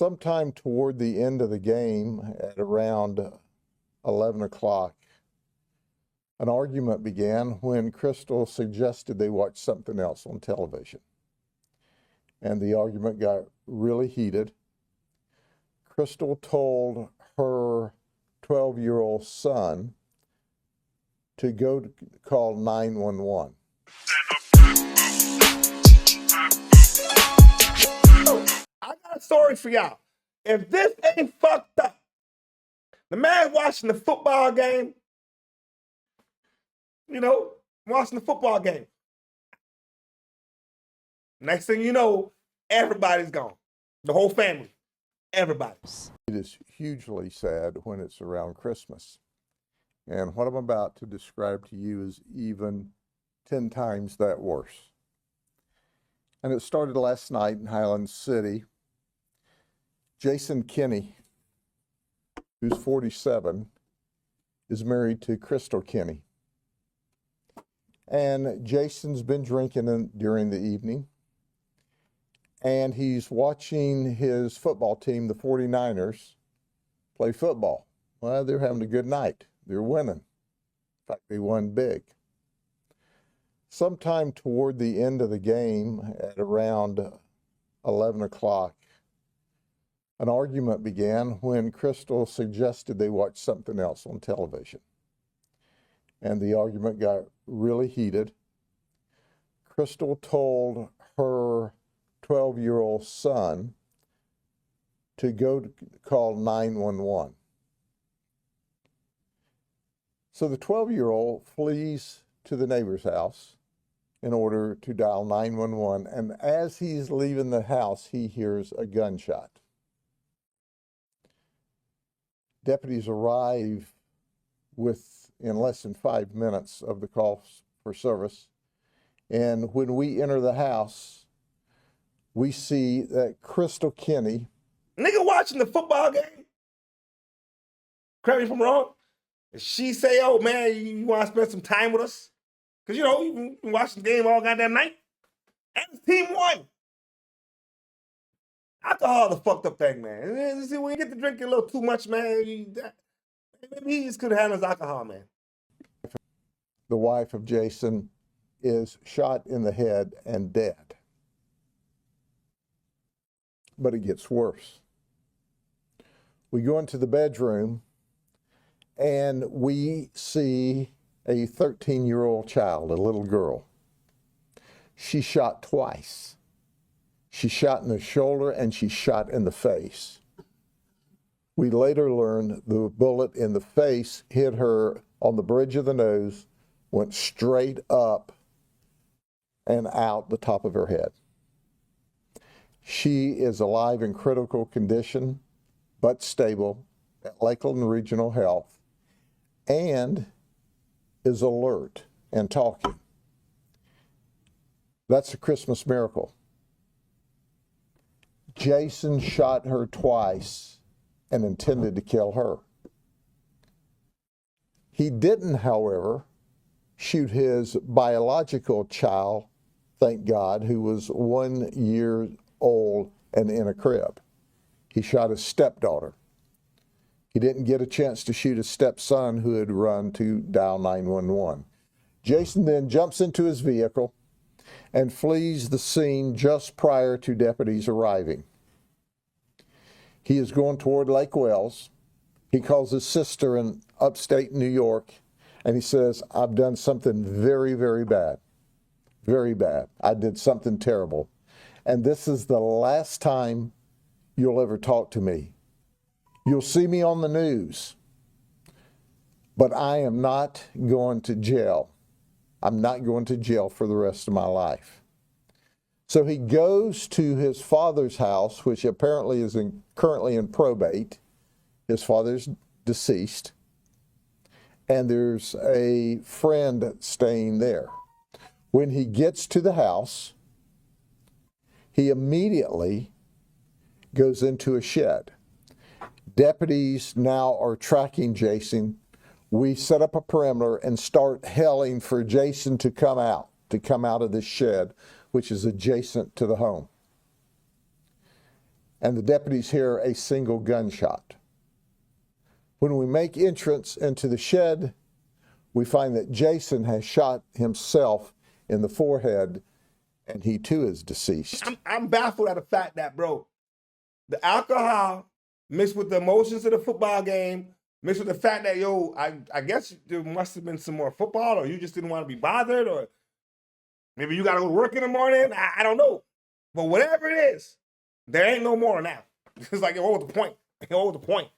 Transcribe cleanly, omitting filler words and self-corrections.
Sometime toward the end of the game, at around 11 o'clock, an argument began when Crystal suggested they watch something else on television. And the argument got really heated. Crystal told her 12-year-old son to go call 911. I got a story for y'all. If this ain't fucked up, the man watching the football game, watching the football game. Next thing you know, everybody's gone. The whole family. Everybody. It is hugely sad when it's around Christmas. And what I'm about to describe to you is even 10 times that worse. And it started last night in Highland City. Jason Kinney, who's 47, is married to Crystal Kinney. And Jason's been drinking during the evening. And he's watching his football team, the 49ers, play football. Well, they're having a good night. They're winning. In fact, they won big. Sometime toward the end of the game, at around 11 o'clock, an argument began when Crystal suggested they watch something else on television. And the argument got really heated. Crystal told her 12-year-old son to go call 911. So the 12-year-old flees to the neighbor's house in order to dial 911, and as he's leaving the house, he hears a gunshot. Deputies arrive in less than 5 minutes of the call for service, and when we enter the house, we see that Crystal Kinney, nigga watching the football game, correct me if I'm wrong, and she say, oh man, you want to spend some time with us? Because you been watching the game all goddamn night, and his team won. Alcohol the fucked up thing, man. See, when you get to drinking a little too much, man, maybe he just couldn't handle his alcohol, man. the wife of Jason, is shot in the head and dead. But it gets worse. We go into the bedroom and we see a 13-year-old child, a little girl. She's shot twice. She's shot in the shoulder and she's shot in the face. We later learned the bullet in the face hit her on the bridge of the nose, went straight up and out the top of her head. She is alive in critical condition, but stable at Lakeland Regional Health, and is alert and talking. That's a Christmas miracle. Jason shot her twice and intended to kill her. He didn't, however, shoot his biological child, thank God, who was 1 year old and in a crib. He shot his stepdaughter. He didn't get a chance to shoot his stepson, who had run to dial 911. Jason then jumps into his vehicle and flees the scene just prior to deputies arriving. He is going toward Lake Wells. He calls his sister in upstate New York, and he says, I've done something very, very bad. Very bad. I did something terrible. And this is the last time you'll ever talk to me. You'll see me on the news, but I am not going to jail. I'm not going to jail for the rest of my life. So he goes to his father's house, which apparently is currently in probate. His father's deceased, and there's a friend staying there. When he gets to the house, he immediately goes into a shed. Deputies now are tracking Jason. We set up a perimeter and start yelling for Jason to come out of this shed, which is adjacent to the home. and the deputies hear a single gunshot. When we make entrance into the shed, we find that Jason has shot himself in the forehead, and he too is deceased. I'm baffled at the fact that, bro, the alcohol mixed with the emotions of the football game, mixed with the fact that, yo, I guess there must have been some more football, or you just didn't want to be bothered, or maybe you got to go to work in the morning. I don't know. But whatever it is, there ain't no more now. It's like, what was the point? What was the point?